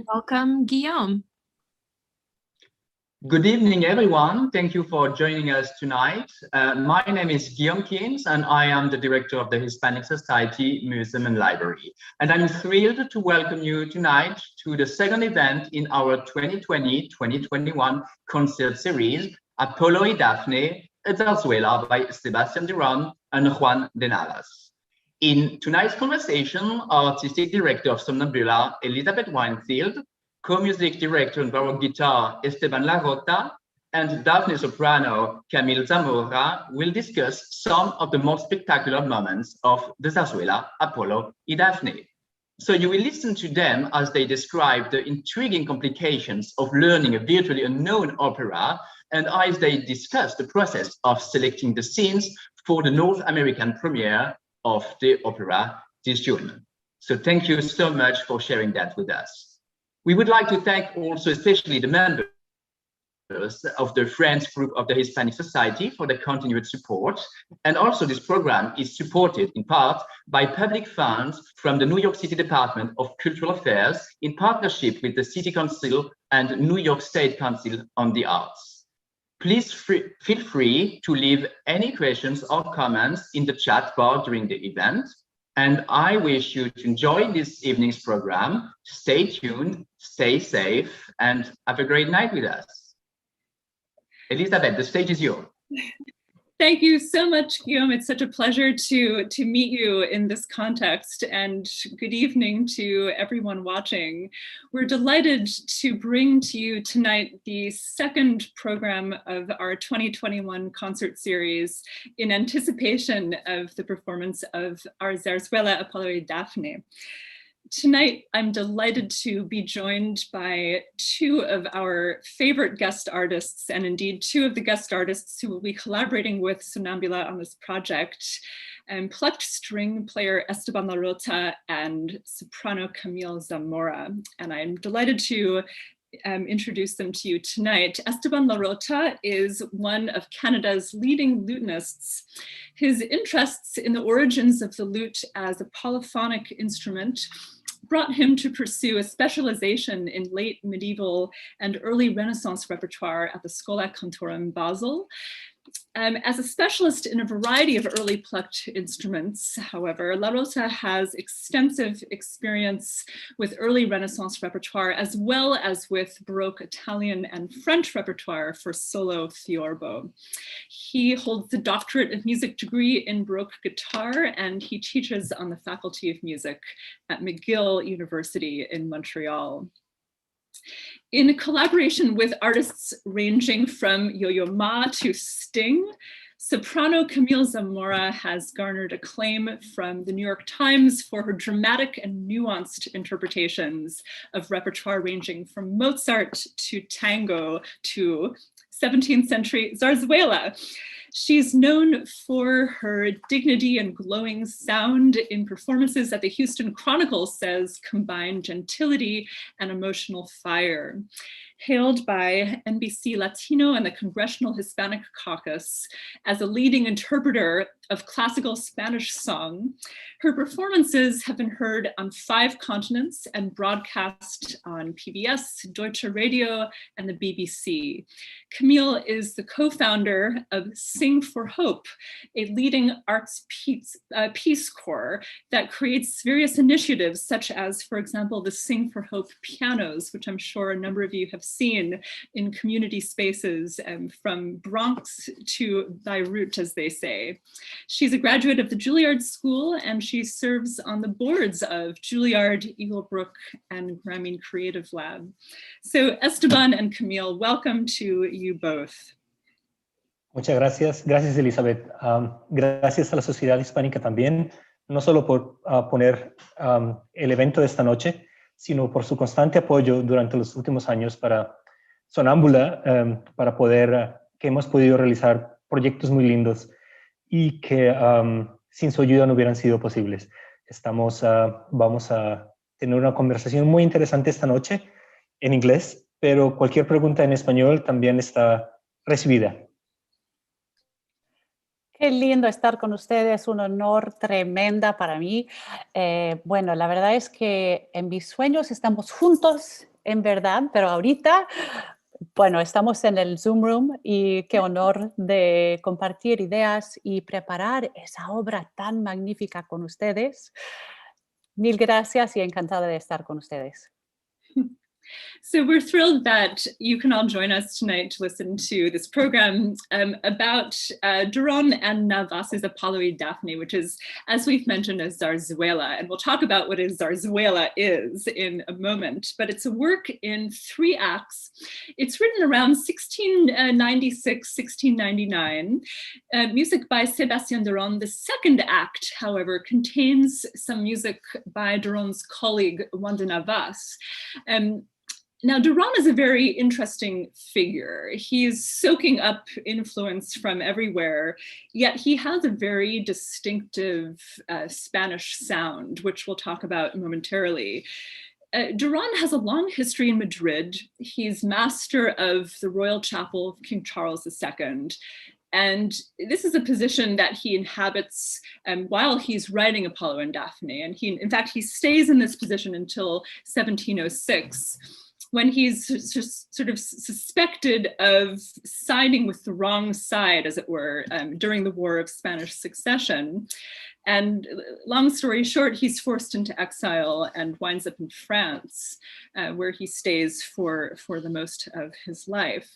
Welcome, Guillaume. Good evening, everyone. Thank you for joining us tonight. My name is Guillaume Kins, and I am the director of the Hispanic Society Museum and Library. And I'm thrilled to welcome you tonight to the second event in our 2020-2021 concert series, Apolo y Dafne, a zarzuela by Sebastián Durón and Juan de Navas. In tonight's conversation, artistic director of Sonnambula, Elizabeth Weinfield, co-music director and Baroque Guitar, Esteban La Rotta, and Dafne soprano, Camille Zamora, will discuss some of the most spectacular moments of the zarzuela Apolo y Dafne. So you will listen to them as they describe the intriguing complications of learning a virtually unknown opera, and as they discuss the process of selecting the scenes for the North American premiere of the opera this June. So thank you so much for sharing that with us. We would like to thank also especially the members of the Friends group of the Hispanic Society for their continued support. And also this program is supported in part by public funds from the New York City Department of Cultural Affairs in partnership with the City Council and New York State Council on the Arts. Please feel free to leave any questions or comments in the chat bar during the event. And I wish you to enjoy this evening's program. Stay tuned, stay safe, and have a great night with us. Elizabeth, the stage is yours. Thank you so much, Guillaume. It's such a pleasure to meet you in this context, and good evening to everyone watching. We're delighted to bring to you tonight the second program of our 2021 concert series in anticipation of the performance of our zarzuela Apolo y Dafne. Tonight, I'm delighted to be joined by two of our favorite guest artists, and indeed two of the guest artists who will be collaborating with Sonnambula on this project, plucked string player Esteban La Rotta and soprano Camille Zamora. And I'm delighted to introduce them to you tonight. Esteban La Rotta is one of Canada's leading lutenists. His interests in the origins of the lute as a polyphonic instrument brought him to pursue a specialization in late medieval and early Renaissance repertoire at the Schola Cantorum Basel. As a specialist in a variety of early plucked instruments, however, La Rotta has extensive experience with early Renaissance repertoire, as well as with Baroque Italian and French repertoire for solo theorbo. He holds the Doctorate of Music degree in Baroque Guitar, and he teaches on the Faculty of Music at McGill University in Montreal. In collaboration with artists ranging from Yo-Yo Ma to Sting, soprano Camille Zamora has garnered acclaim from the New York Times for her dramatic and nuanced interpretations of repertoire ranging from Mozart to tango to 17th century zarzuela. She's known for her dignity and glowing sound in performances that the Houston Chronicle says combine gentility and emotional fire. Hailed by NBC Latino and the Congressional Hispanic Caucus as a leading interpreter of classical Spanish song, her performances have been heard on 5 continents and broadcast on PBS, Deutsche Radio, and the BBC. Camille is the co-founder of Sing for Hope, a leading arts peace corps that creates various initiatives such as, for example, the Sing for Hope pianos, which I'm sure a number of you have seen in community spaces from Bronx to Beirut, as they say. She's a graduate of the Juilliard School, and she serves on the boards of Juilliard, Eaglebrook, and Grameen Creative Lab. So Esteban and Camille, welcome to you both. Muchas gracias. Gracias, Elizabeth. Gracias a la Sociedad Hispánica también, no solo por poner el evento de esta noche, sino por su constante apoyo durante los últimos años para Sonnambula, para poder, que hemos podido realizar proyectos muy lindos y que sin su ayuda no hubieran sido posibles. Vamos a tener una conversación muy interesante esta noche en inglés, pero cualquier pregunta en español también está recibida. Qué lindo estar con ustedes, un honor tremenda para mí. Bueno, la verdad es que en mis sueños estamos juntos, en verdad, pero ahorita, bueno, estamos en el Zoom Room y qué honor de compartir ideas y preparar esa obra tan magnífica con ustedes. Mil gracias y encantada de estar con ustedes. So we're thrilled that you can all join us tonight to listen to this program about Durón and Navas's Apolo y Dafne, which is, as we've mentioned, a zarzuela. And we'll talk about what a zarzuela is in a moment. But it's a work in 3 acts. It's written around 1696, 1699. Music by Sebastián Durón. The second act, however, contains some music by Durón's colleague, Juan de Navas. Now, Durón is a very interesting figure. He's soaking up influence from everywhere, yet he has a very distinctive Spanish sound, which we'll talk about momentarily. Durón has a long history in Madrid. He's master of the Royal Chapel of King Charles II. And this is a position that he inhabits while he's writing Apollo and Daphne. And in fact, he stays in this position until 1706. When he's just sort of suspected of siding with the wrong side, as it were, during the War of Spanish Succession. And long story short, he's forced into exile and winds up in France, where he stays for the most of his life.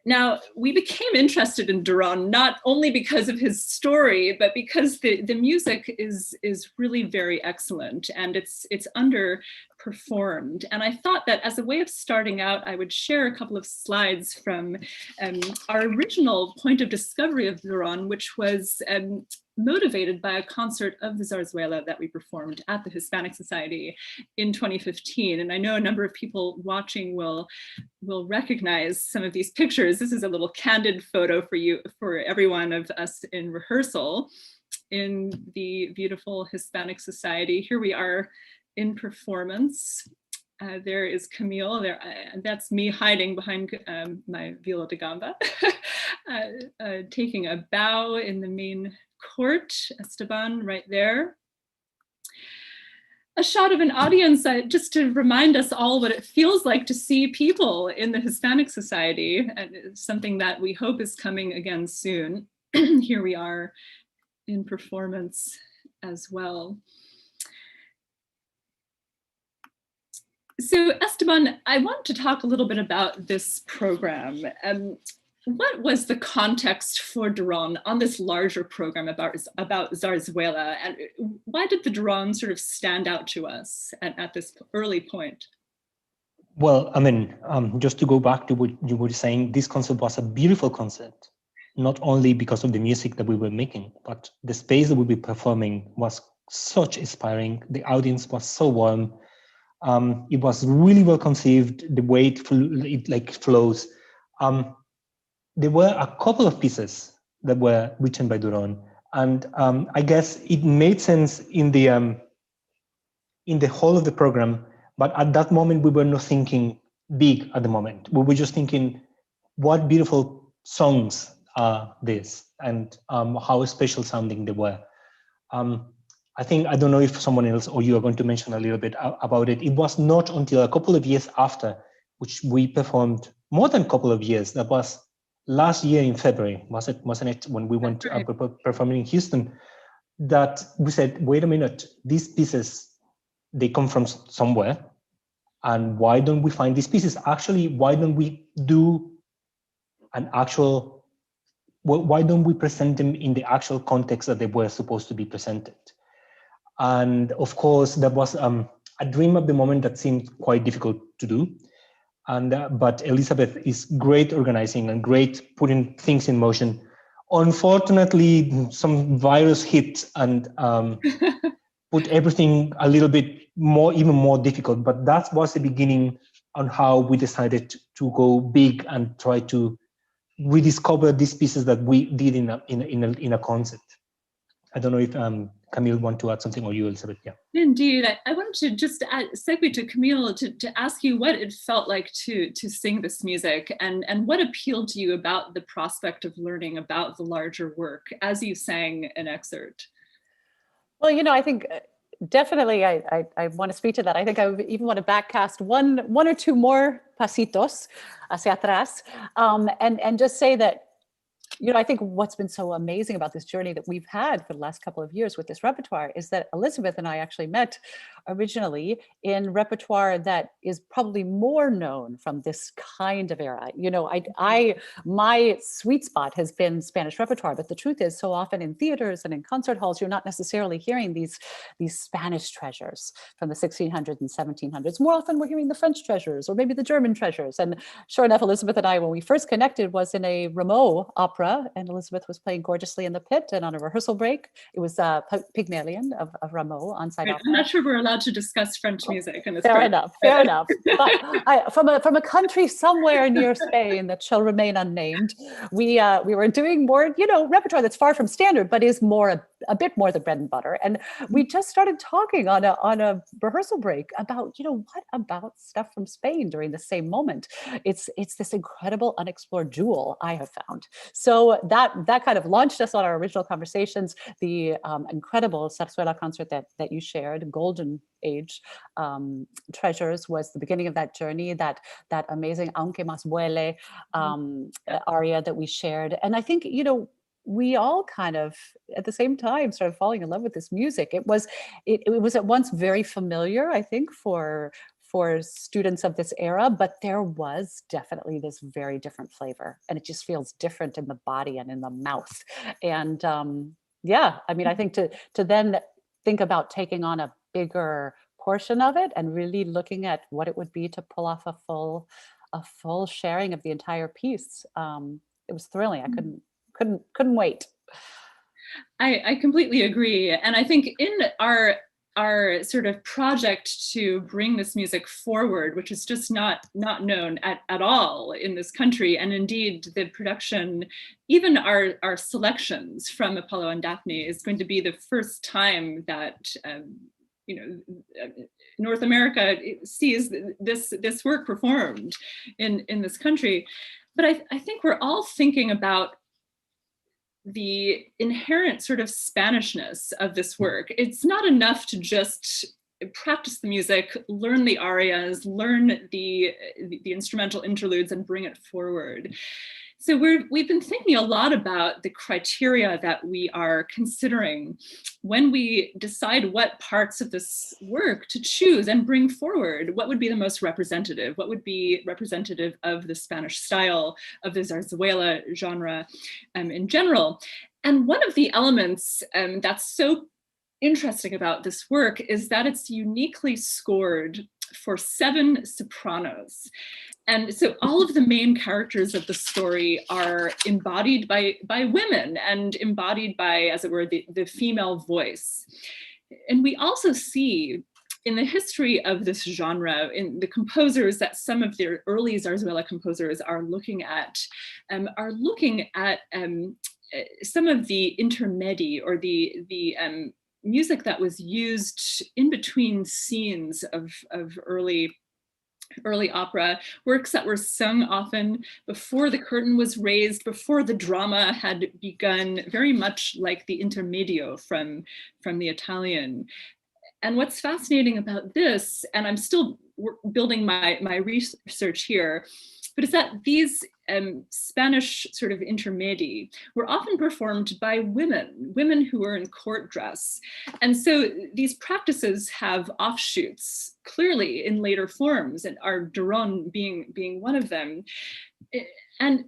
Now, we became interested in Durón not only because of his story, but because the music is really very excellent and it's underperformed. And I thought that as a way of starting out, I would share a couple of slides from our original point of discovery of Durón, which was motivated by a concert of the zarzuela that we performed at the Hispanic Society in 2015. And I know a number of people watching will recognize some of these pictures. This is a little candid photo for everyone of us in rehearsal in the beautiful Hispanic Society. Here we are in performance. There is Camille, that's me hiding behind my viola da gamba, taking a bow in the main court, Esteban right there. A shot of an audience, just to remind us all what it feels like to see people in the Hispanic Society, and something that we hope is coming again soon. Here we are in performance as well. So Esteban, I want to talk a little bit about this program. What was the context for Durón on this larger program about zarzuela, and why did the Durón sort of stand out to us at this early point? Well, I mean, just to go back to what you were saying, this concert was a beautiful concert, not only because of the music that we were making, but the space that we were performing was such inspiring. The audience was so warm. It was really well conceived, the way it flows. There were a couple of pieces that were written by Durón, and I guess it made sense in the whole of the program. But at that moment, we were not thinking big at the moment. We were just thinking, what beautiful songs are these, and how special sounding they were. I don't know if someone else or you are going to mention a little bit about it. It was not until a couple of years after, which we performed more than a couple of years. That wasn't it in February, wasn't it, when we went to performing in Houston, that we said, wait a minute, these pieces, they come from somewhere. And why don't we find these pieces? Actually, why don't we do why don't we present them in the actual context that they were supposed to be presented? And of course, that was a dream at the moment that seemed quite difficult to do. But Elizabeth is great organizing and great putting things in motion. Unfortunately, some virus hit and put everything a little bit even more difficult. But that was the beginning on how we decided to go big and try to rediscover these pieces that we did in a concert. I don't know if Camille want to add something, or you, Elizabeth. Yeah. Indeed, I wanted to just segue to Camille to ask you what it felt like to sing this music, and what appealed to you about the prospect of learning about the larger work as you sang an excerpt. Well, you know, I think definitely I want to speak to that. I think I even want to backcast one or two more pasitos hacia atrás, and just say that, you know, I think what's been so amazing about this journey that we've had for the last couple of years with this repertoire is that Elizabeth and I actually met originally in repertoire that is probably more known from this kind of era. You know, my sweet spot has been Spanish repertoire, but the truth is, so often in theaters and in concert halls, you're not necessarily hearing these Spanish treasures from the 1600s and 1700s. More often we're hearing the French treasures or maybe the German treasures. And sure enough, Elizabeth and I, when we first connected, was in a Rameau opera, and Elizabeth was playing gorgeously in the pit, and on a rehearsal break, it was Pygmalion of Rameau on-site opera. I'm not sure we're allowed to discuss French music in this. Fair enough. But from a country somewhere near Spain that shall remain unnamed, we were doing more, you know, repertoire that's far from standard, but is more a bit more the bread and butter. And we just started talking on a rehearsal break about, you know, what about stuff from Spain during the same moment? It's this incredible unexplored jewel, I have found. So that kind of launched us on our original conversations. The incredible zarzuela concert that you shared, Golden Age Treasures, was the beginning of that journey, that amazing Aunque Más Vuele aria that we shared. And I think, you know, we all kind of at the same time started falling in love with this music. It was at once very familiar, I think, for students of this era, but there was definitely this very different flavor, and it just feels different in the body and in the mouth. And yeah, I mean, I think to then think about taking on a bigger portion of it and really looking at what it would be to pull off a full sharing of the entire piece. It was thrilling. I couldn't wait. I completely agree. And I think in our sort of project to bring this music forward, which is just not known at all in this country, and indeed the production, even our selections from Apollo and Dafne, is going to be the first time that you know, North America sees this work performed in this country. But I think we're all thinking about the inherent sort of Spanishness of this work. It's not enough to just practice the music, learn the arias, learn the instrumental interludes, and bring it forward. So we've been thinking a lot about the criteria that we are considering when we decide what parts of this work to choose and bring forward. What would be the most representative? What would be representative of the Spanish style, of the zarzuela genre in general? And one of the elements that's so interesting about this work is that it's uniquely scored for 7 sopranos. And so all of the main characters of the story are embodied by women and embodied by, as it were, the female voice. And we also see in the history of this genre, in the composers that some of their early zarzuela composers are looking at some of the intermedi, or the music that was used in between scenes of early opera, works that were sung often before the curtain was raised, before the drama had begun, very much like the intermedio from the Italian. And what's fascinating about this, and I'm still building my research here, but is that these Spanish sort of intermedi were often performed by women who were in court dress. And so these practices have offshoots clearly in later forms, and our Durón being one of them. And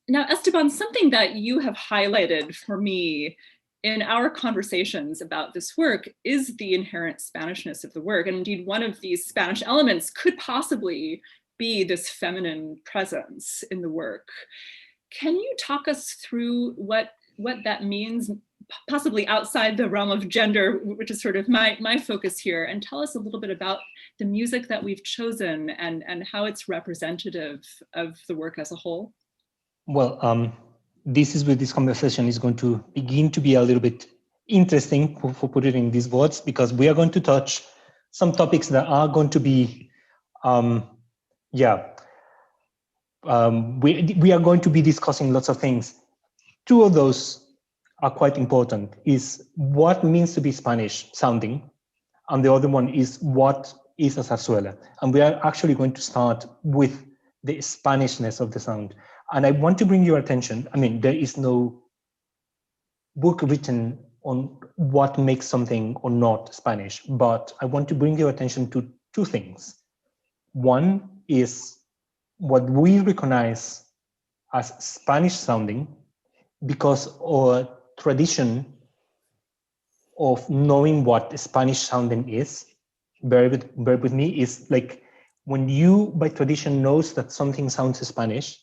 now, Esteban, something that you have highlighted for me in our conversations about this work is the inherent Spanishness of the work. And indeed, one of these Spanish elements could possibly be this feminine presence in the work. Can you talk us through what that means, possibly outside the realm of gender, which is sort of my focus here, and tell us a little bit about the music that we've chosen and how it's representative of the work as a whole? Well, this conversation is going to begin to be a little bit interesting for putting it in these words, because we are going to touch some topics that are going to be, we are going to be discussing lots of things. Two of those are quite important, is what means to be Spanish sounding, and the other one is what is a zarzuela. And we are actually going to start with the Spanishness of the sound. And I want to bring your attention, I mean, there is no book written on what makes something or not Spanish, but I want to bring your attention to two things. One is what we recognize as Spanish sounding, because our tradition of knowing what Spanish sounding is, bear with me, is like when you by tradition knows that something sounds Spanish,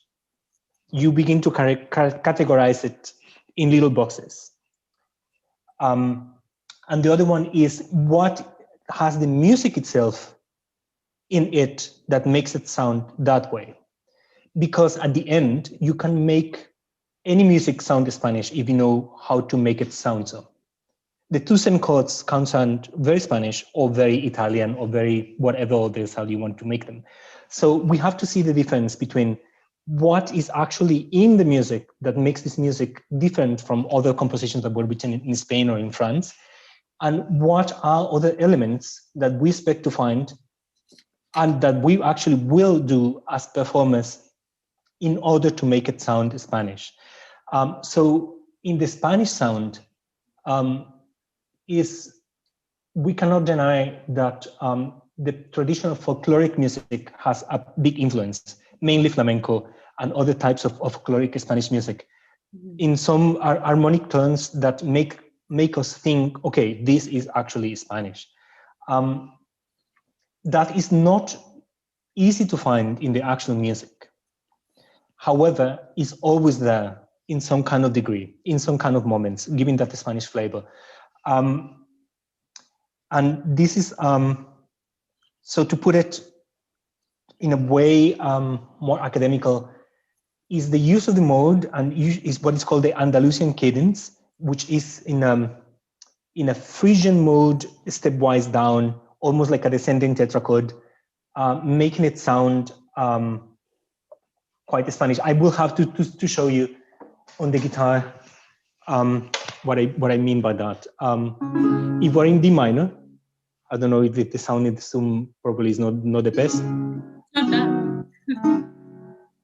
you begin to categorize it in little boxes. And the other one is what has the music itself in it that makes it sound that way. Because at the end, you can make any music sound Spanish if you know how to make it sound so. The two same chords can sound very Spanish or very Italian or very whatever others how you want to make them. So we have to see the difference between what is actually in the music that makes this music different from other compositions that were written in Spain or in France, and what are other elements that we expect to find and that we actually will do as performers in order to make it sound Spanish. So in the Spanish sound, we cannot deny that the traditional folkloric music has a big influence, mainly flamenco and other types of folkloric Spanish music, in some harmonic tones that make us think, okay, this is actually Spanish. That is not easy to find in the actual music. However, it's always there in some kind of degree, in some kind of moments, giving that the Spanish flavor. And this is, so to put it in a way more academical, is the use of the mode and is what is called the Andalusian cadence, which is in a Frisian mode, stepwise down, almost like a descending tetrachord, making it sound quite Spanish. I will have to show you on the guitar what I mean by that. If we're in D minor, I don't know if the sound in the Zoom probably is not the best. Not bad.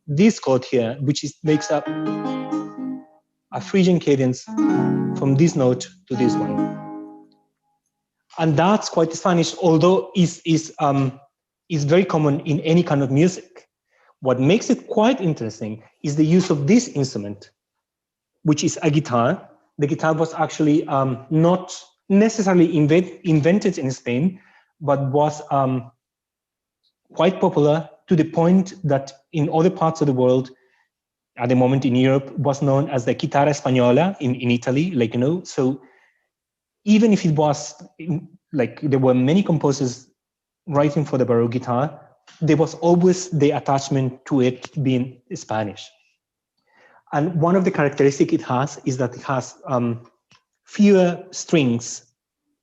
This chord here, which makes up a Frisian cadence from this note to this one, and that's quite Spanish, although is very common in any kind of music. What makes it quite interesting is the use of this instrument, which is a guitar. The guitar was actually not necessarily invented in Spain, but was quite popular to the point that in other parts of the world, at the moment in Europe, was known as the chitarra española in Italy, like, you know. So even if it was like there were many composers writing for the Baroque guitar, there was always the attachment to it being Spanish. And one of the characteristics it has is that it has fewer strings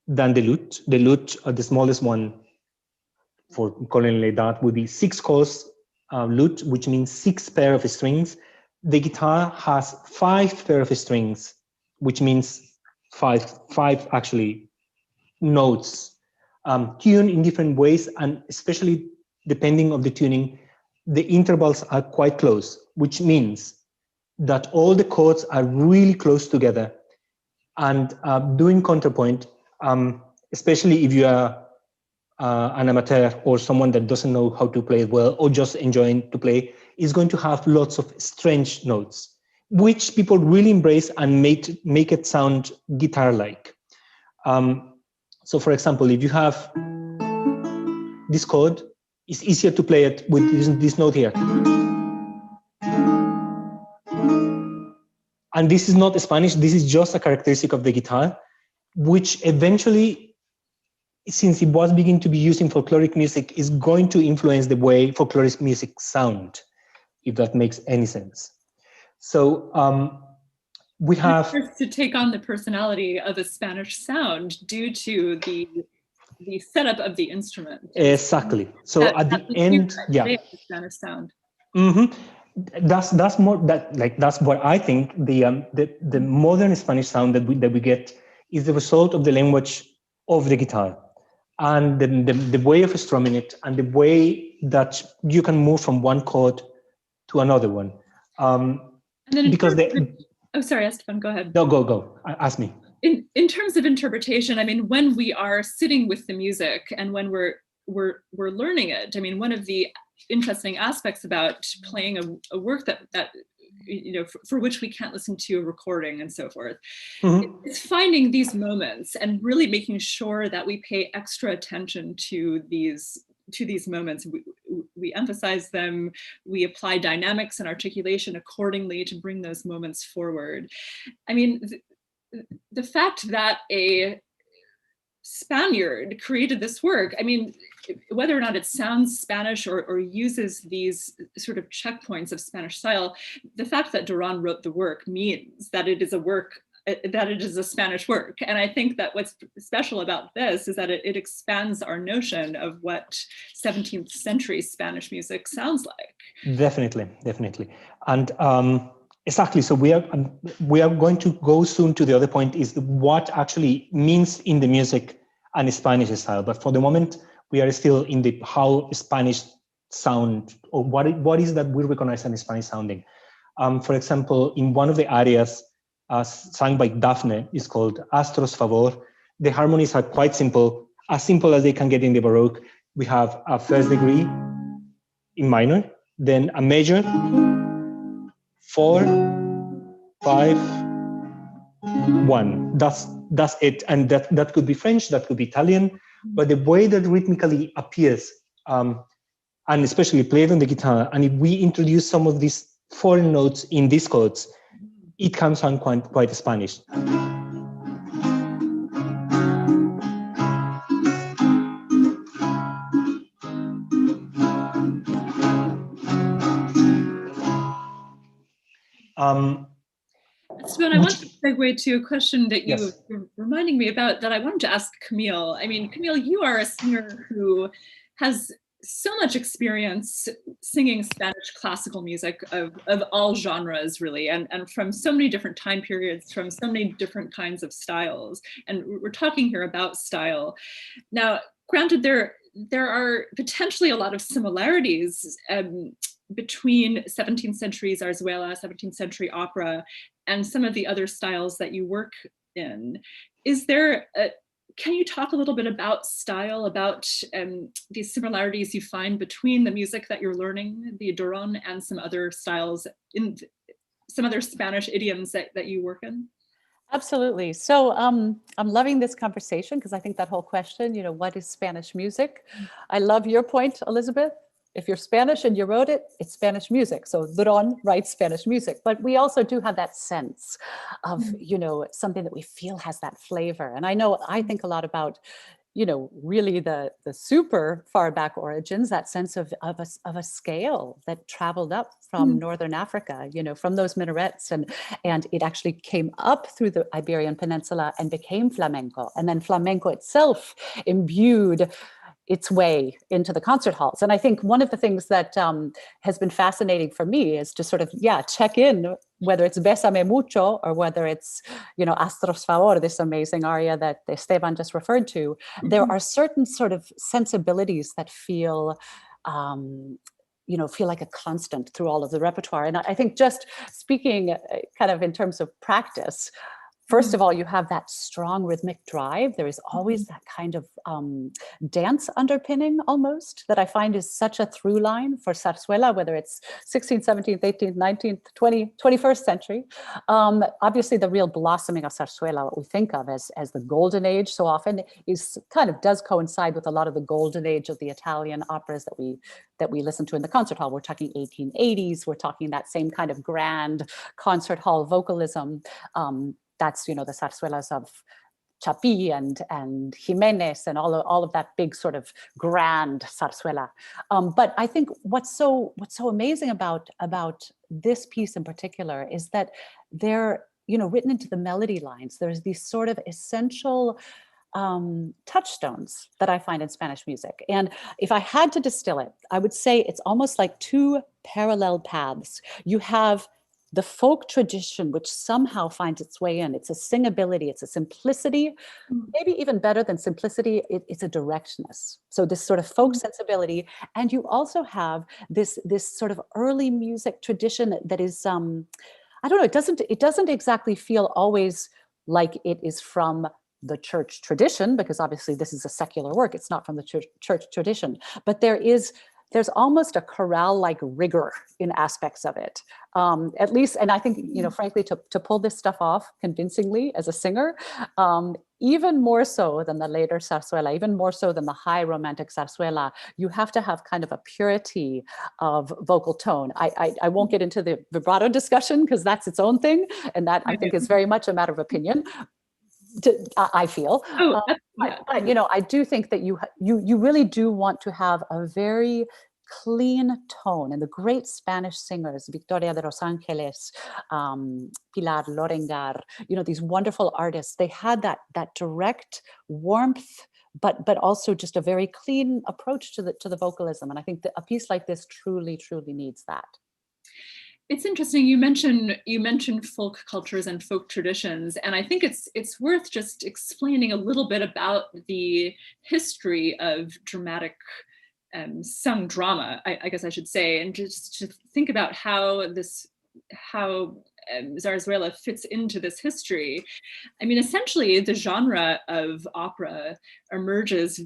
than the lute. The lute, the smallest one, for calling it like that, would be 6 course lute, which means 6 pair of strings. The guitar has 5 pair of strings, which means five actually notes, tuned in different ways, and especially depending on the tuning, the intervals are quite close, which means that all the chords are really close together. And doing counterpoint, especially if you are an amateur or someone that doesn't know how to play it well or just enjoying to play, is going to have lots of strange notes, which people really embrace and make it sound guitar-like. So for example, if you have this chord, it's easier to play it with this note here. And this is not Spanish, this is just a characteristic of the guitar, which eventually, since it was beginning to be used in folkloric music, is going to influence the way folkloric music sound, if that makes any sense. So we have to take on the personality of a Spanish sound due to the setup of the instrument. Exactly. So at the end, yeah, the Spanish sound. Mm-hmm. That's more that like that's what I think the modern Spanish sound that we get is the result of the language of the guitar and the way of strumming it and the way that you can move from one chord to another one. And then because oh, sorry, Esteban, go ahead. No, go. Ask me. In terms of interpretation, I mean, when we are sitting with the music and when we're learning it, I mean, one of the interesting aspects about playing a work that you know for which we can't listen to a recording and so forth, is finding these moments and really making sure that we pay extra attention to these moments. We emphasize them, we apply dynamics and articulation accordingly to bring those moments forward. I mean, the fact that a Spaniard created this work, I mean, whether or not it sounds Spanish or uses these sort of checkpoints of Spanish style, the fact that Durón wrote the work means that it is a work, that it is a Spanish work. And I think that what's special about this is that it expands our notion of what 17th century Spanish music sounds like. Definitely. And exactly. So we are going to go soon to the other point, is what actually means in the music and Spanish style. But for the moment, we are still in the how Spanish sound, or what is that we recognize as Spanish sounding. For example, in one of the arias sung by Dafne, is called Astros Favor. The harmonies are quite simple as they can get in the Baroque. We have a first degree in minor, then a major, 4, 5, 1. That's it. And that could be French, that could be Italian, but the way that rhythmically appears, and especially played on the guitar, and if we introduce some of these foreign notes in these chords, it can sound quite Spanish. Esteban, I want to segue to a question that you were reminding me about that I wanted to ask Camille. I mean, Camille, you are a singer who has so much experience singing Spanish classical music of all genres, really, and from so many different time periods, from so many different kinds of styles. And we're talking here about style. Now, granted, there are potentially a lot of similarities between 17th century zarzuela, 17th century opera, and some of the other styles that you work in. Can you talk a little bit about style, about these similarities you find between the music that you're learning, the Durón, and some other styles, in some other Spanish idioms that you work in? Absolutely. So I'm loving this conversation because I think that whole question, you know, what is Spanish music? I love your point, Elizabeth. If you're Spanish and you wrote it, it's Spanish music. So Durón writes Spanish music, but we also do have that sense of, you know, something that we feel has that flavor. And I think a lot about, you know, really the super far back origins, that sense of a scale that traveled up from Northern Africa, you know, from those minarets, and it actually came up through the Iberian Peninsula and became flamenco. And then flamenco itself imbued its way into the concert halls. And I think one of the things that has been fascinating for me is to sort of, check in, whether it's Bésame Mucho or whether it's, you know, Astros Favor, this amazing aria that Esteban just referred to. There are certain sort of sensibilities that feel, feel like a constant through all of the repertoire. And I think just speaking kind of in terms of practice, first of all, you have that strong rhythmic drive. There is always that kind of dance underpinning almost that I find is such a through line for zarzuela, whether it's 16th, 17th, 18th, 19th, 20th, 21st century. Obviously, the real blossoming of zarzuela, what we think of as the golden age so often, does coincide with a lot of the golden age of the Italian operas that we listen to in the concert hall. We're talking 1880s. We're talking that same kind of grand concert hall vocalism. That's, you know, the zarzuelas of Chapí and Jiménez and all of that big sort of grand zarzuela. But I think what's so amazing about this piece in particular is that there written into the melody lines. There's these sort of essential touchstones that I find in Spanish music. And if I had to distill it, I would say it's almost like two parallel paths. You have the folk tradition, which somehow finds its way in. It's a singability, it's a simplicity, maybe even better than simplicity, it's a directness. So this sort of folk sensibility. And you also have this sort of early music tradition that is, I don't know, it doesn't exactly feel always like it is from the church tradition, because obviously this is a secular work, it's not from the church tradition, but there's almost a chorale-like rigor in aspects of it, at least. And I think, frankly, to pull this stuff off convincingly as a singer, even more so than the later zarzuela, even more so than the high romantic zarzuela, you have to have kind of a purity of vocal tone. I won't get into the vibrato discussion because that's its own thing, and that I think is very much a matter of opinion. I feel, but I do think that you really do want to have a very clean tone. And the great Spanish singers, Victoria de los Angeles, Pilar Lorengar, these wonderful artists, they had that direct warmth, but also just a very clean approach to the vocalism. And I think that a piece like this truly needs that. It's interesting. You mentioned folk cultures and folk traditions, and I think it's worth just explaining a little bit about the history of dramatic sung drama, I guess I should say, and just to think about how zarzuela fits into this history. I mean, essentially, the genre of opera emerges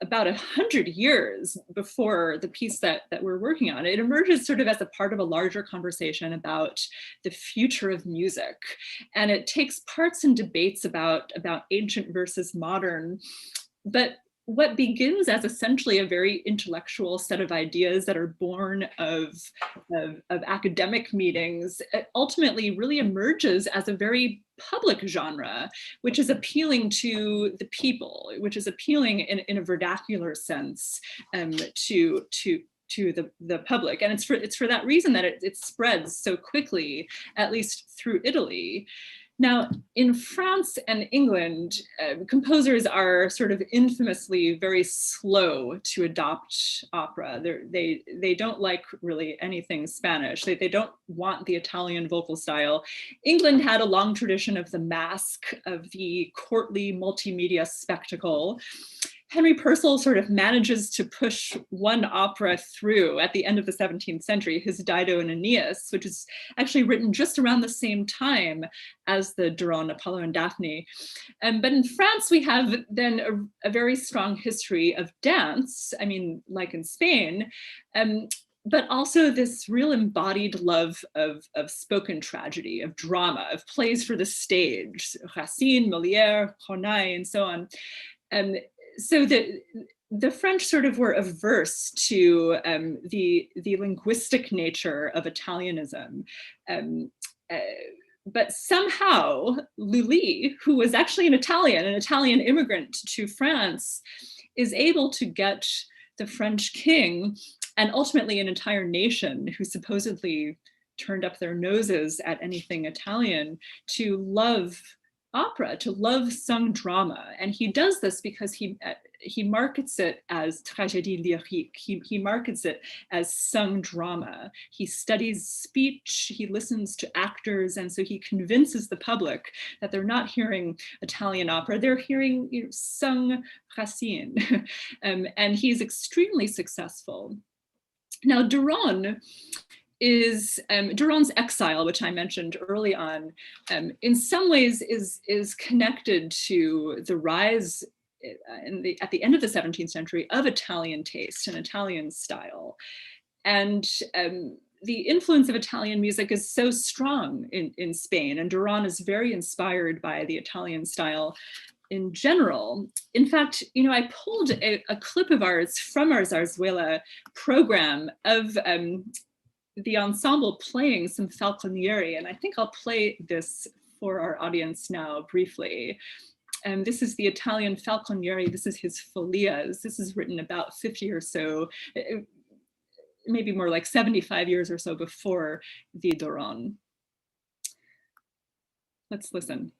about 100 years before the piece that we're working on. It emerges sort of as a part of a larger conversation about the future of music. And it takes parts in debates about ancient versus modern. But what begins as essentially a very intellectual set of ideas that are born of academic meetings, it ultimately really emerges as a very public genre, which is appealing to the people, which is appealing in a vernacular sense to the public. And it's for that reason that it spreads so quickly, at least through Italy. Now, in France and England, composers are sort of infamously very slow to adopt opera. They don't like really anything Spanish. They don't want the Italian vocal style. England had a long tradition of the masque, of the courtly multimedia spectacle. Henry Purcell sort of manages to push one opera through at the end of the 17th century, his Dido and Aeneas, which is actually written just around the same time as the Durón, Apollo and Dafne. But in France, we have then a very strong history of dance, I mean, like in Spain, but also this real embodied love of spoken tragedy, of drama, of plays for the stage, Racine, Molière, Corneille, and so on. So the French sort of were averse to the linguistic nature of Italianism. But somehow Lully, who was actually an Italian immigrant to France, is able to get the French king and ultimately an entire nation who supposedly turned up their noses at anything Italian to love opera, to love sung drama. And he does this because he markets it as tragédie lyrique. He markets it as sung drama. He studies speech, he listens to actors, and so he convinces the public that they're not hearing Italian opera, they're hearing sung Racine. And he's extremely successful. Now, Durón is Durón's exile, which I mentioned early on, in some ways is connected to the rise at the end of the 17th century of Italian taste and Italian style. And the influence of Italian music is so strong in Spain, and Durón is very inspired by the Italian style in general. In fact, I pulled a clip of ours from our zarzuela program of the ensemble playing some Falconieri, and I think I'll play this for our audience now briefly. And this is the Italian Falconieri. This is his Folias. This is written about 50 or so, maybe more like 75 years or so before the Durón. Let's listen.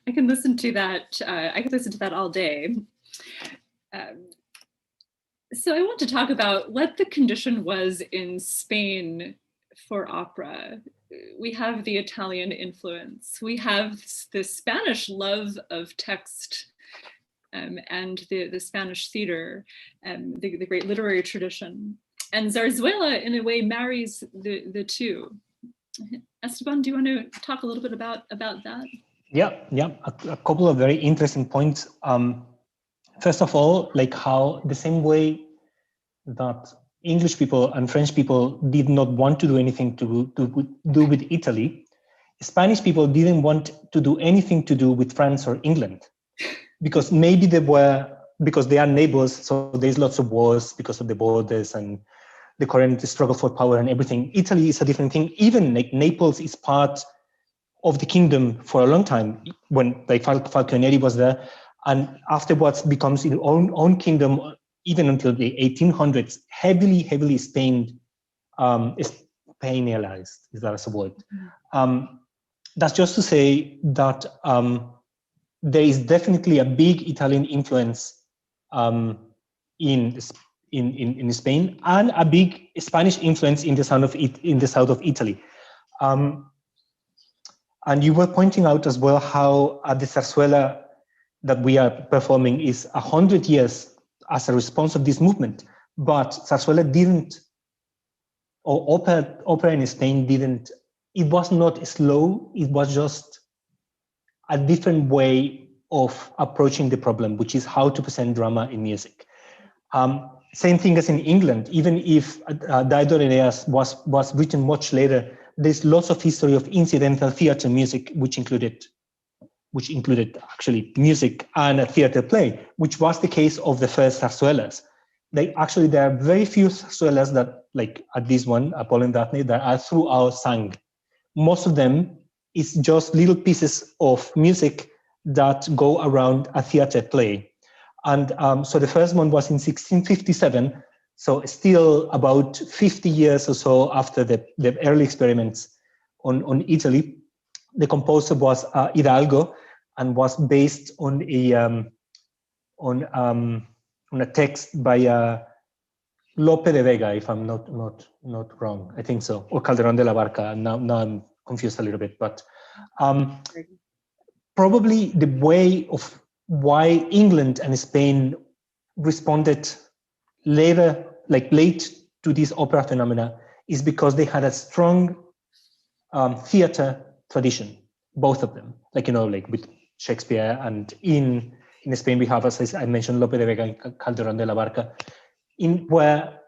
I can listen to that. I could listen to that all day. So I want to talk about what the condition was in Spain for opera. We have the Italian influence. We have the Spanish love of text and the Spanish theater, the great literary tradition. And zarzuela, in a way, marries the two. Esteban, do you want to talk a little bit about that? Yeah, a couple of very interesting points. First of all, like how the same way that English people and French people did not want to do anything to do with Italy, Spanish people didn't want to do anything to do with France or England, because maybe because they are neighbors, so there's lots of wars because of the borders and the current struggle for power and everything. Italy is a different thing. Even like Naples is part of the kingdom for a long time, when like Falconeri was there, and afterwards becomes its own kingdom even until the 1800s, heavily Spanialized, is that a word? That's just to say that there is definitely a big Italian influence in Spain, and a big Spanish influence in the south of Italy. And you were pointing out as well how the zarzuela that we are performing is 100 years as a response of this movement. But zarzuela didn't, or opera in Spain didn't, it was not slow, it was just a different way of approaching the problem, which is how to present drama in music. Same thing as in England, even if Dido Aeneas was written much later, there's lots of history of incidental theater music, which included actually music and a theater play, which was the case of the first zarzuelas. There are very few zarzuelas that, like at this one, Apolo and Dafne, that are throughout sung. Most of them is just little pieces of music that go around a theater play. And so the first one was in 1657, so still about 50 years or so after the early experiments on Italy. The composer was Hidalgo, and was based on a text by Lope de Vega, if I'm not wrong. I think so, or Calderón de la Barca. Now I'm confused a little bit, but probably the way of why England and Spain responded late to this opera phenomena is because they had a strong theater tradition, both of them. Like with Shakespeare, and in Spain we have, as I mentioned, Lope de Vega and Calderón de la Barca, where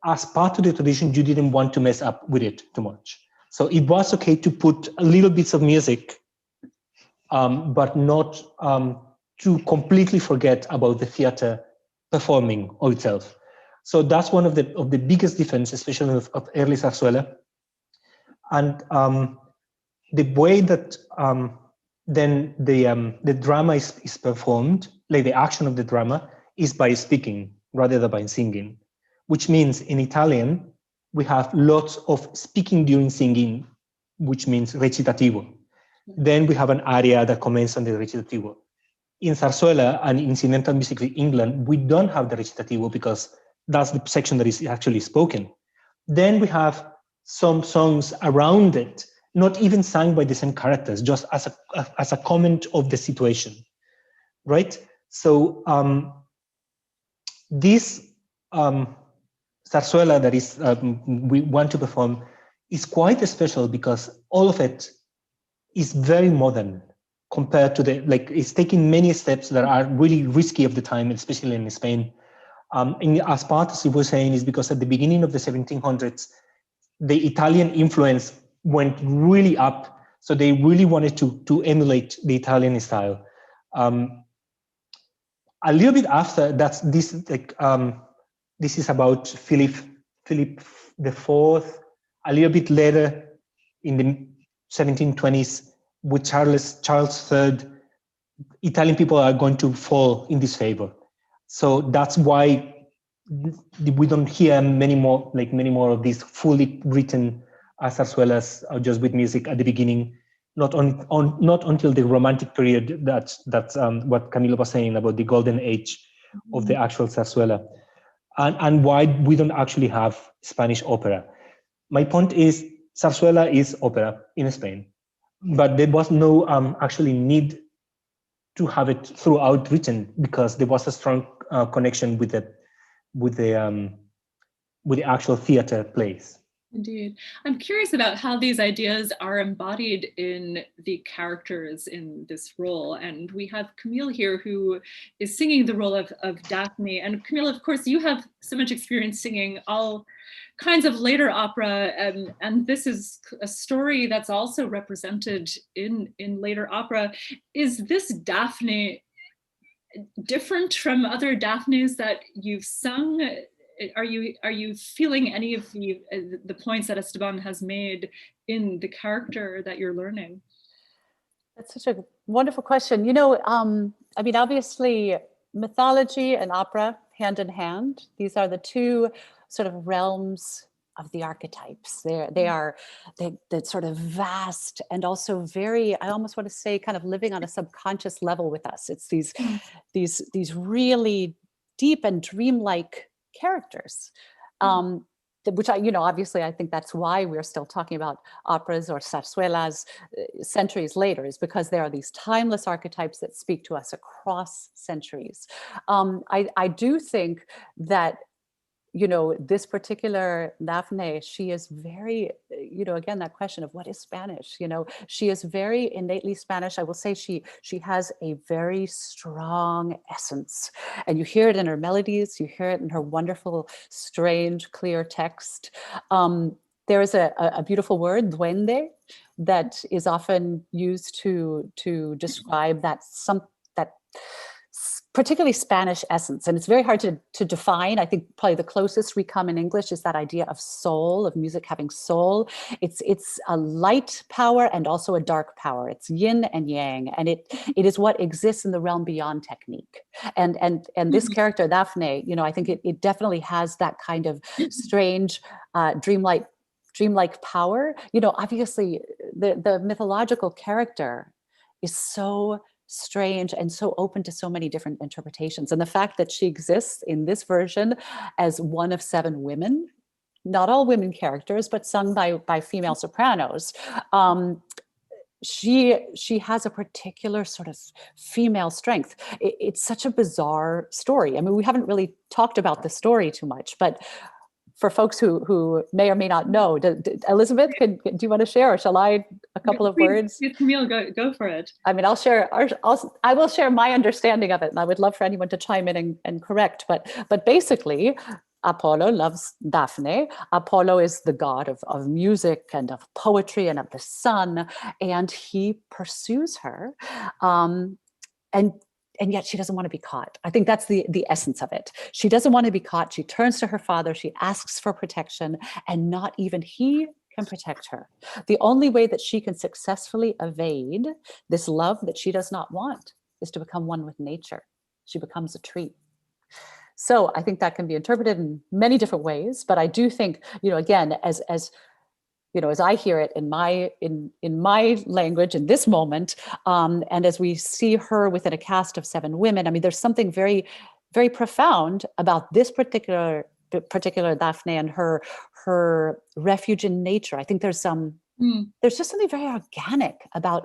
as part of the tradition you didn't want to mess up with it too much. So it was okay to put a little bits of music, but not to completely forget about the theater performing of itself. So that's one of the biggest differences, especially of early zarzuela. And the way that then the drama is performed, like the action of the drama, is by speaking rather than by singing, which means in Italian we have lots of speaking during singing, which means recitativo. Then we have an aria that commences on the recitativo. In zarzuela and incidental music in England, we don't have the recitativo because that's the section that is actually spoken. Then we have some songs around it, not even sung by the same characters, just as a comment of the situation, right? So this zarzuela that is we want to perform is quite special because all of it is very modern compared to it's taking many steps that are really risky of the time, especially in Spain. As part, as you were saying, is because at the beginning of the 1700s, the Italian influence went really up. So they really wanted to emulate the Italian style. A little bit after that's this is about Philip IV. A little bit later, in the 1720s, with Charles III, Italian people are going to fall in disfavor. So that's why we don't hear many more of these fully written zarzuelas just with music at the beginning. Not until the Romantic period. That's what Camilo was saying about the golden age of the actual zarzuela, and why we don't actually have Spanish opera. My point is, zarzuela is opera in Spain, but there was no actually need to have it throughout written because there was a strong connection with the actual theater plays. Indeed. I'm curious about how these ideas are embodied in the characters in this role. And we have Camille here, who is singing the role of Daphne. And Camille, of course, you have so much experience singing all kinds of later opera. And this is a story that's also represented in later opera. Is this Daphne different from other Daphnes that you've sung? Are you feeling any of the points that Esteban has made in the character that you're learning? That's such a wonderful question. I mean, obviously, mythology and opera hand in hand. These are the two sort of realms of the archetypes. They're sort of vast and also very, I almost want to say, kind of living on a subconscious level with us. It's these really deep and dreamlike characters. Which obviously I think that's why we're still talking about operas or zarzuelas centuries later, is because there are these timeless archetypes that speak to us across centuries. I do think that, this particular Dafne, she is very, again, that question of what is Spanish, she is very innately Spanish. I will say she has a very strong essence, and you hear it in her melodies, you hear it in her wonderful, strange, clear text. There is a beautiful word, duende, that is often used to describe that particularly Spanish essence. And it's very hard to define. I think probably the closest we come in English is that idea of soul, of music having soul. It's a light power and also a dark power. It's yin and yang, and it is what exists in the realm beyond technique. And this character, Dafne, I think it definitely has that kind of strange, dreamlike power. Obviously the mythological character is so strange and so open to so many different interpretations. And the fact that she exists in this version as one of 7 women, not all women characters, but sung by female sopranos, she has a particular sort of female strength. It's such a bizarre story. I mean, we haven't really talked about the story too much, but for folks who may or may not know, Elizabeth, do you want to share, or shall I a couple of words? Camille, go for it. I mean, I will share my understanding of it, and I would love for anyone to chime in and correct. But basically, Apollo loves Dafne. Apollo is the god of music and of poetry and of the sun, and he pursues her, and yet she doesn't want to be caught. I think that's the essence of it. She doesn't want to be caught. She turns to her father. She asks for protection, and not even he can protect her. The only way that she can successfully evade this love that she does not want is to become one with nature. She becomes a tree. So I think that can be interpreted in many different ways. But I do think, again, as I hear it in my language in this moment, and as we see her within a cast of 7 women, I mean, there's something very, very profound about this particular Dafne and her refuge in nature. I think there's just something very organic about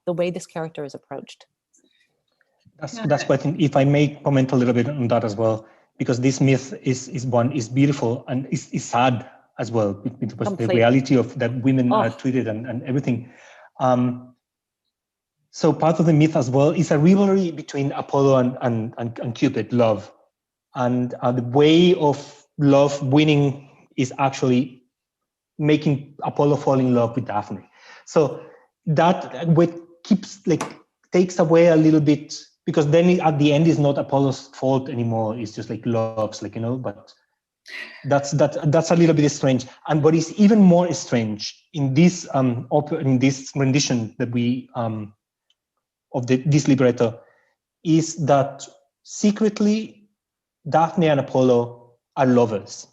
the way this character is approached. That's what, if I may comment a little bit on that as well, because this myth is beautiful and is sad as well, because the reality of that women are treated and everything. So part of the myth as well is a rivalry between Apollo and Cupid, love. And the way of love winning is actually making Apollo fall in love with Daphne. So that takes away a little bit, because then at the end is not Apollo's fault anymore. It's just love's, but that's a little bit strange. And what is even more strange in this in this rendition that we of this libretto is that secretly Daphne and Apollo are lovers.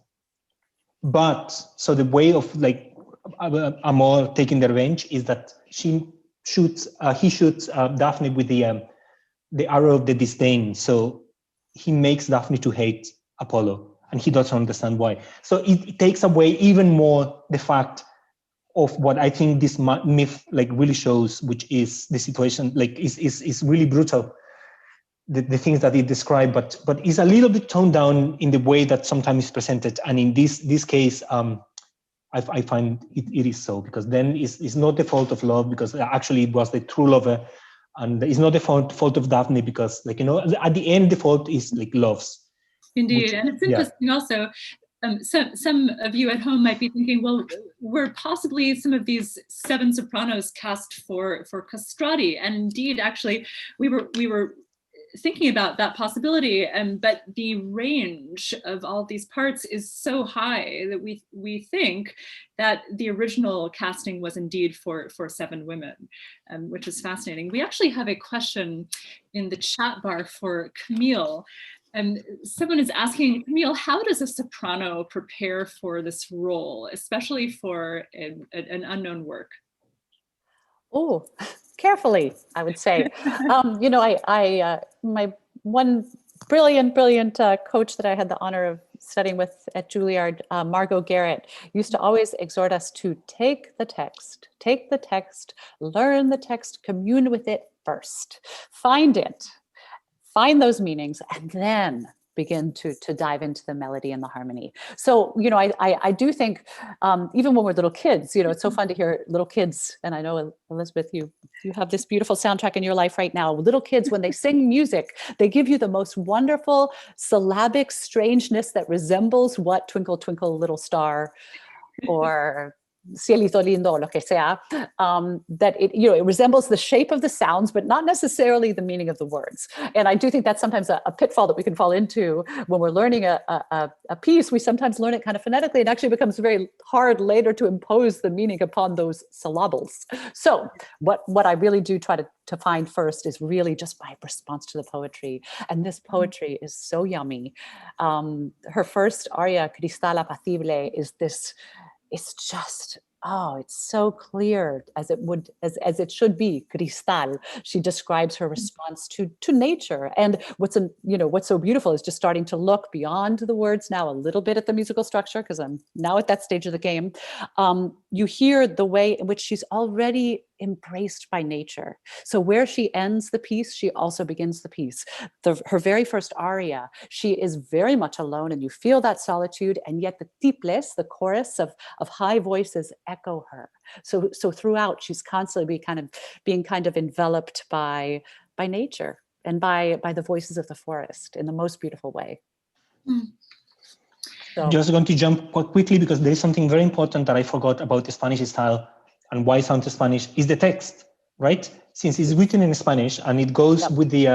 But so the way of Amor taking the revenge is that he shoots Daphne with the arrow of the disdain. So he makes Daphne to hate Apollo, and he doesn't understand why. So it takes away even more the fact of what I think this myth really shows, which is the situation is really brutal, the things that it describes, but it's a little bit toned down in the way that sometimes is presented. And in this case, I find it is so, because then it's not the fault of love, because actually it was the true lover, and it's not the fault of Daphne, because at the end the fault is love's. Indeed, and it's interesting also. Some of you at home might be thinking, well, were possibly some of these 7 sopranos cast for castrati? And indeed, actually, we were thinking about that possibility, but the range of all these parts is so high that we think that the original casting was indeed for 7 women, which is fascinating. We actually have a question in the chat bar for Camille. And someone is asking, Camille, how does a soprano prepare for this role, especially for an unknown work? Oh, carefully, I would say. You know, my one brilliant coach that I had the honor of studying with at Juilliard, Margot Garrett, used to always exhort us to take the text, learn the text, commune with it first, find those meanings, and then begin to dive into the melody and the harmony. So, you know, I do think, even when we're little kids, you know, it's so fun to hear little kids, and I know, Elizabeth, you have this beautiful soundtrack in your life right now. Little kids, when they sing music, they give you the most wonderful syllabic strangeness that resembles what Twinkle, Twinkle, Little Star, or Cielito Lindo, lo que sea, that it resembles the shape of the sounds, but not necessarily the meaning of the words. And I do think that's sometimes a pitfall that we can fall into when we're learning a piece. We sometimes learn it kind of phonetically. It actually becomes very hard later to impose the meaning upon those syllables. So what I really do try to find first is really just my response to the poetry. And this poetry is so yummy. Her first aria, Cristal Apacible, is this. It's just, oh, it's so clear as it should be. Cristal. She describes her response to nature. And what's so beautiful is just starting to look beyond the words now a little bit at the musical structure, because I'm now at that stage of the game. You hear the way in which she's already embraced by nature. So where she ends the piece, she also begins the piece. Her very first aria, she is very much alone, and you feel that solitude, and yet the tiples, the chorus of high voices, echo her. So throughout, she's constantly being kind of enveloped by nature and by the voices of the forest in the most beautiful way. So, just going to jump quite quickly, because there is something very important that I forgot about the Spanish style and why it sounds Spanish, is the text, right? Since it's written in Spanish and it goes with the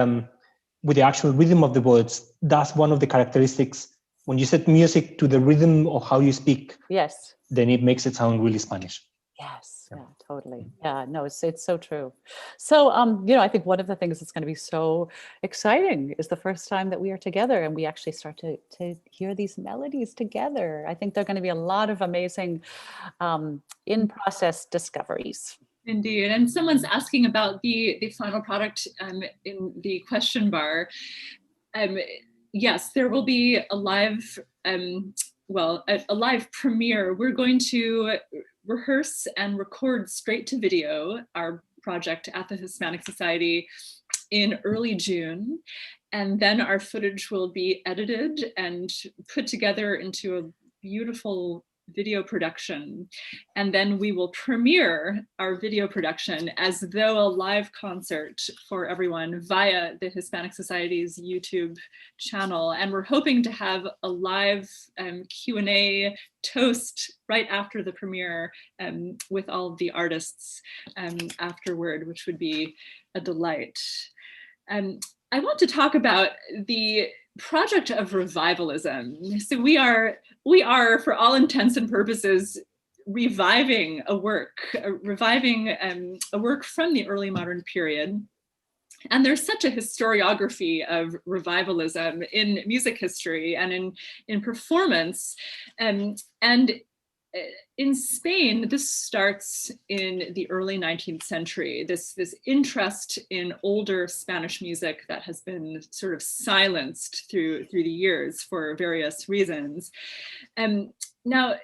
actual rhythm of the words, that's one of the characteristics. When you set music to the rhythm of how you speak, yes, then it makes it sound really Spanish. Yes, yeah, totally. Yeah, no, it's so true. So, I think one of the things that's going to be so exciting is the first time that we are together and we actually start to hear these melodies together. I think there are going to be a lot of amazing in-process discoveries. Indeed, and someone's asking about the final product in the question bar. Yes, there will be a live, a live premiere. We're going to rehearse and record straight to video our project at the Hispanic Society in early June. And then our footage will be edited and put together into a beautiful video production. And then we will premiere our video production as though a live concert for everyone via the Hispanic Society's YouTube channel. And we're hoping to have a live Q&A toast right after the premiere with all of the artists afterward, which would be a delight. I want to talk about the project of revivalism. So we are, for all intents and purposes, reviving a work from the early modern period. And there's such a historiography of revivalism in music history and in performance. And in Spain, this starts in the early 19th century, this interest in older Spanish music that has been sort of silenced through the years for various reasons. Now,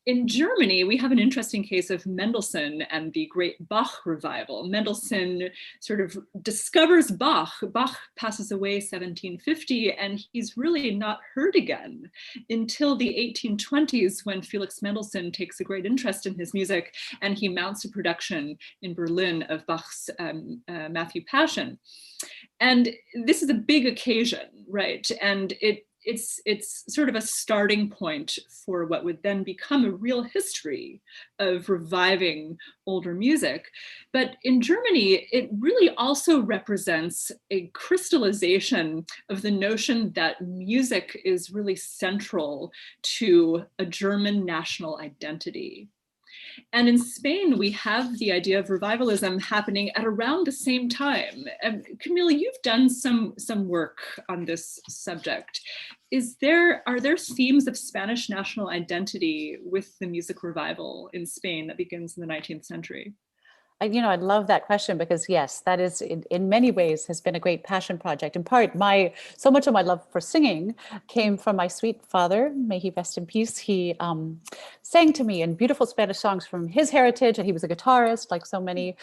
in Germany, we have an interesting case of Mendelssohn and the great Bach revival. Mendelssohn sort of discovers Bach. Bach passes away 1750, and he's really not heard again until the 1820s, when Felix Mendelssohn takes a great interest in his music, and he mounts a production in Berlin of Bach's Matthew Passion. And this is a big occasion, right? And it's sort of a starting point for what would then become a real history of reviving older music. But in Germany, it really also represents a crystallization of the notion that music is really central to a German national identity. And in Spain, we have the idea of revivalism happening at around the same time. Camille, you've done some work on this subject. Are there themes of Spanish national identity with the music revival in Spain that begins in the 19th century? I love that question because yes, that is in many ways has been a great passion project. In part, so much of my love for singing came from my sweet father, may he rest in peace. He sang to me in beautiful Spanish songs from his heritage, and he was a guitarist like so many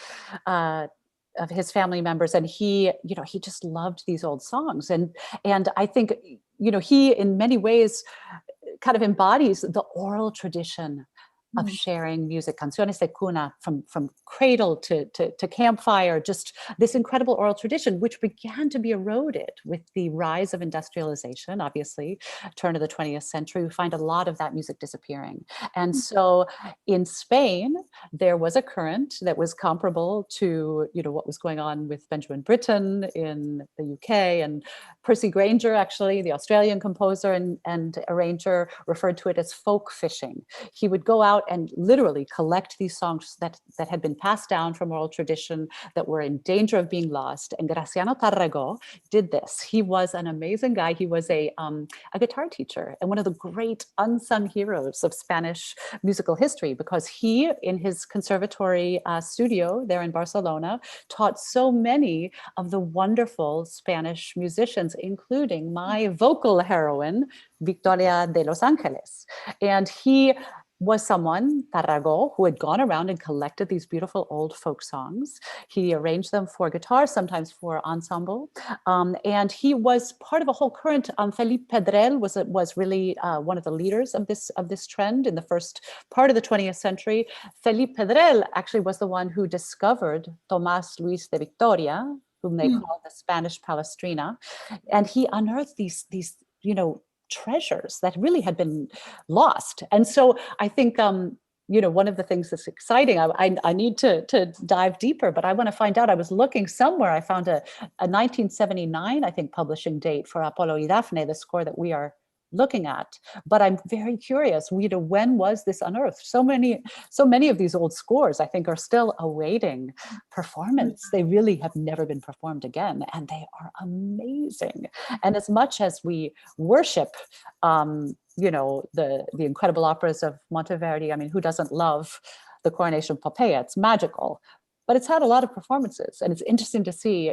of his family members. And he just loved these old songs. And I think, he in many ways kind of embodies the oral tradition of sharing music, canciones de cuna, from cradle to campfire, just this incredible oral tradition, which began to be eroded with the rise of industrialization, obviously, turn of the 20th century. We find a lot of that music disappearing. And so in Spain, there was a current that was comparable to, what was going on with Benjamin Britten in the UK, and Percy Grainger, actually, the Australian composer and arranger, referred to it as folk fishing. He would go out and literally collect these songs that had been passed down from oral tradition that were in danger of being lost. And Graciano Tarragó did this. He was an amazing guy. He was a guitar teacher and one of the great unsung heroes of Spanish musical history, because he, in his conservatory studio there in Barcelona, taught so many of the wonderful Spanish musicians, including my vocal heroine, Victoria de Los Angeles. And he was someone, Tarragó, who had gone around and collected these beautiful old folk songs. He arranged them for guitar, sometimes for ensemble. And he was part of a whole current. Felipe Pedrell was really one of the leaders of this trend in the first part of the 20th century. Felipe Pedrell actually was the one who discovered Tomás Luis de Victoria, whom they call the Spanish Palestrina. And he unearthed these treasures that really had been lost. And so I think, one of the things that's exciting, I need to dive deeper, but I want to find out. I was looking somewhere, I found a 1979, I think, publishing date for Apolo y Dafne, the score that we are looking at. But I'm very curious, when was this unearthed? So many of these old scores, I think, are still awaiting performance. They really have never been performed again, and they are amazing. And as much as we worship, the incredible operas of Monteverdi, I mean, who doesn't love the Coronation of Poppaea? It's magical. But it's had a lot of performances, and it's interesting to see,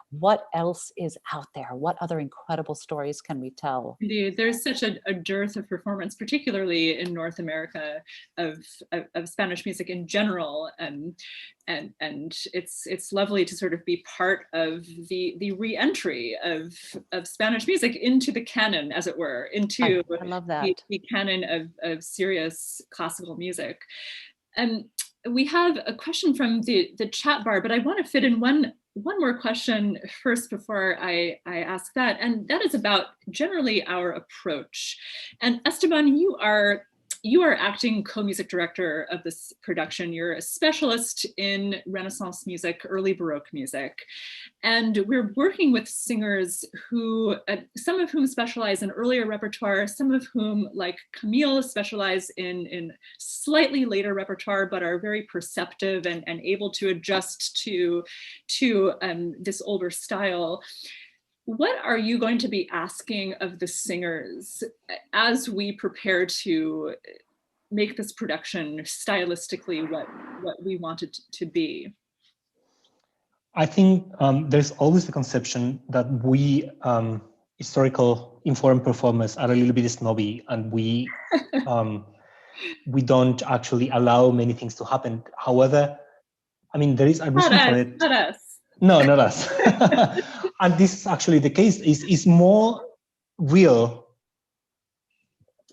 what else is out there. What other incredible stories can we tell? Indeed, there's such a dearth of performance, particularly in North America, of Spanish music in general, and it's lovely to sort of be part of the re-entry of Spanish music into the canon, as it were, into I love that. The canon of serious classical music. We have a question from the chat bar, but I want to fit in one more question first before I ask that, and that is about generally our approach. And Esteban, you are acting co-music director of this production. You're a specialist in Renaissance music, early Baroque music. And we're working with singers who, some of whom specialize in earlier repertoire, some of whom, like Camille, specialize in slightly later repertoire, but are very perceptive and able to adjust to this older style. What are you going to be asking of the singers as we prepare to make this production stylistically what we want it to be? I think there's always the conception that we historical informed performers are a little bit snobby, and we don't actually allow many things to happen. However, I mean, there is a reason for it. Not us. No, not us. And this is actually the case. Is more real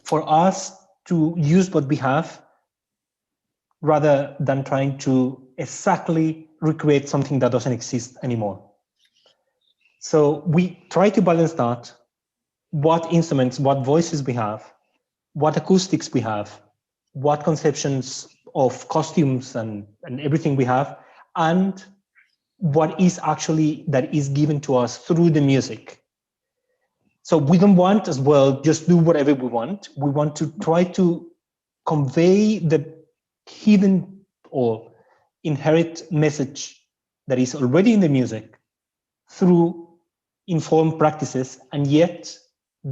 for us to use what we have rather than trying to exactly recreate something that doesn't exist anymore. So we try to balance that, what instruments, what voices we have, what acoustics we have, what conceptions of costumes and everything we have, and what is actually that is given to us through the music. So we don't want as well just do whatever we want. We want to try to convey the hidden or inherent message that is already in the music through informed practices, and yet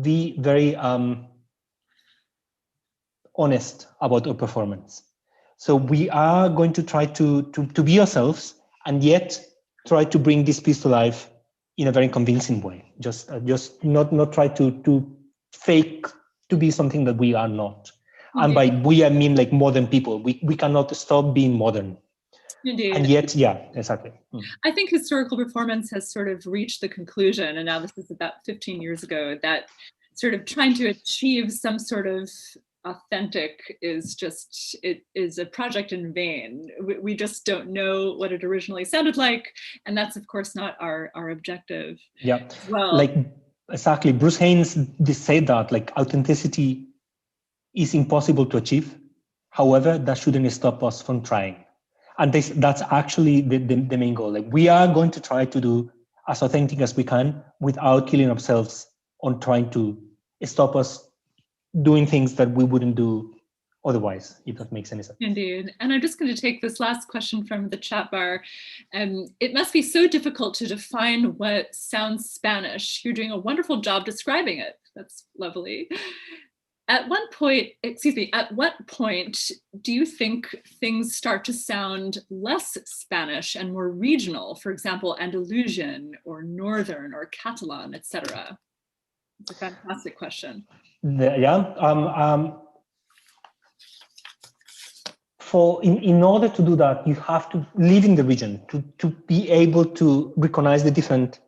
be very honest about our performance. So we are going to try to be ourselves, and yet try to bring this piece to life in a very convincing way. Just not try to fake to be something that we are not. Indeed. And by we, I mean like modern people. We cannot stop being modern. Indeed. And yet, yeah, exactly. I think historical performance has sort of reached the conclusion, and now this is about 15 years ago, that sort of trying to achieve some sort of authentic is just, it is a project in vain. We just don't know what it originally sounded like, and that's of course not our objective. Yeah, well, like exactly. Bruce Haynes did say that like authenticity is impossible to achieve. However, that shouldn't stop us from trying. And that's actually the main goal. Like we are going to try to do as authentic as we can without killing ourselves on trying to stop us doing things that we wouldn't do otherwise, if that makes any sense. Indeed. And I'm just going to take this last question from the chat bar. It must be so difficult to define what sounds Spanish. You're doing a wonderful job describing it. That's lovely. At what point do you think things start to sound less Spanish and more regional? For example, Andalusian or Northern or Catalan, etc. It's a fantastic question. In order to do that, you have to live in the region to be able to recognize the different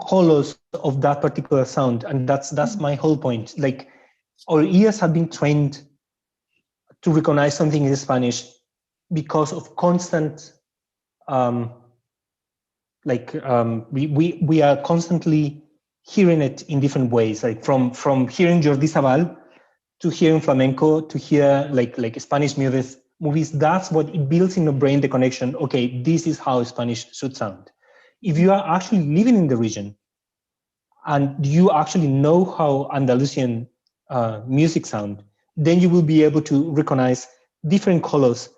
colors of that particular sound, and that's my whole point. Like our ears have been trained to recognize something in Spanish because of constant we are constantly hearing it in different ways, like from hearing Jordi Sabal to hearing flamenco to hear like Spanish movies. That's what it builds in the brain, the connection. Okay, this is how Spanish should sound. If you are actually living in the region and you actually know how Andalusian music sound, then you will be able to recognize different colors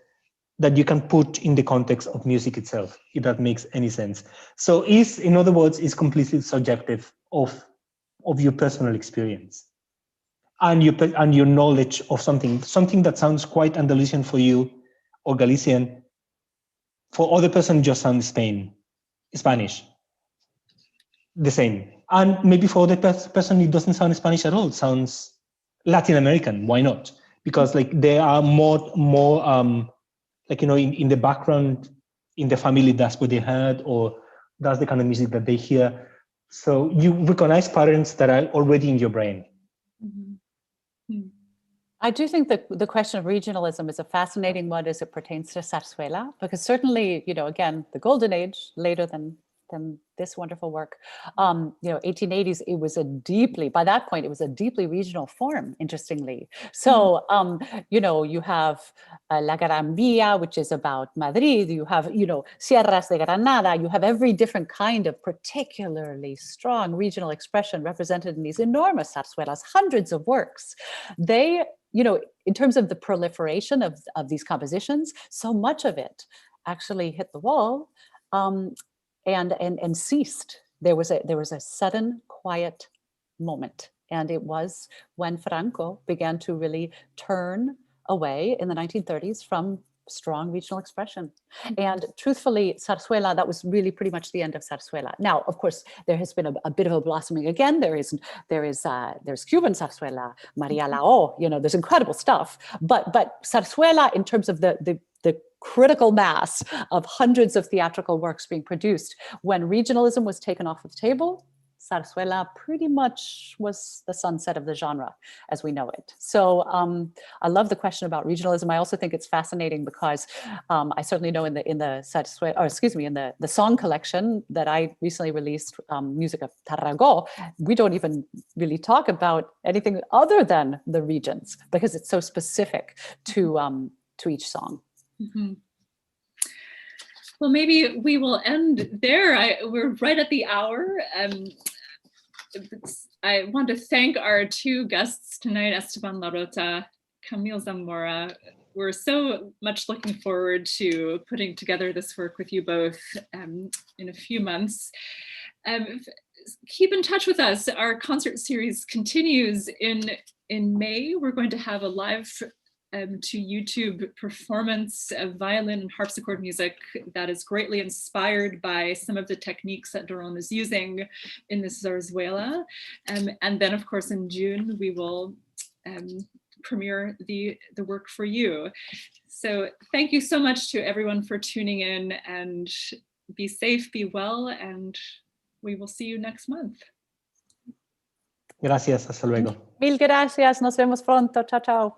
that you can put in the context of music itself, if that makes any sense. So in other words, it's completely subjective of your personal experience and your knowledge of something that sounds quite Andalusian for you or Galician. For other person, just sounds Spanish, the same. And maybe for other person, it doesn't sound Spanish at all. It sounds Latin American. Why not? Because like there are more in the background, in the family, that's what they heard, or that's the kind of music that they hear. So you recognize patterns that are already in your brain. Mm-hmm. I do think that the question of regionalism is a fascinating one as it pertains to zarzuela, because certainly, again, the golden age, later than this wonderful work, 1880s, by that point, it was a deeply regional form, interestingly. So, you have La Gran Via, which is about Madrid, you have, Sierras de Granada, you have every different kind of particularly strong regional expression represented in these enormous zarzuelas, hundreds of works. They, in terms of the proliferation of these compositions, so much of it actually hit the wall. And ceased. There was a sudden quiet moment, and it was when Franco began to really turn away in the 1930s from strong regional expression. And truthfully, zarzuela, that was really pretty much the end of zarzuela. Now, of course, there has been a bit of a blossoming again. There's Cuban zarzuela, Maria Lao, there's incredible stuff. But zarzuela, in terms of the critical mass of hundreds of theatrical works being produced, when regionalism was taken off the table, zarzuela pretty much was the sunset of the genre as we know it. So I love the question about regionalism. I also think it's fascinating because I certainly know in the song collection that I recently released, Music of Tarragó, we don't even really talk about anything other than the regions because it's so specific to each song. Mm-hmm. Well, maybe we will end there. We're right at the hour. I want to thank our two guests tonight, Esteban La Rotta, Camille Zamora. We're so much looking forward to putting together this work with you both in a few months. Keep in touch with us. Our concert series continues in May. We're going to have a live to YouTube performance of violin and harpsichord music that is greatly inspired by some of the techniques that Durón is using in this zarzuela. And then, of course, in June, we will premiere the work for you. So thank you so much to everyone for tuning in, and be safe, be well, and we will see you next month. Gracias, hasta luego. Mil gracias, nos vemos pronto. Chao, chao.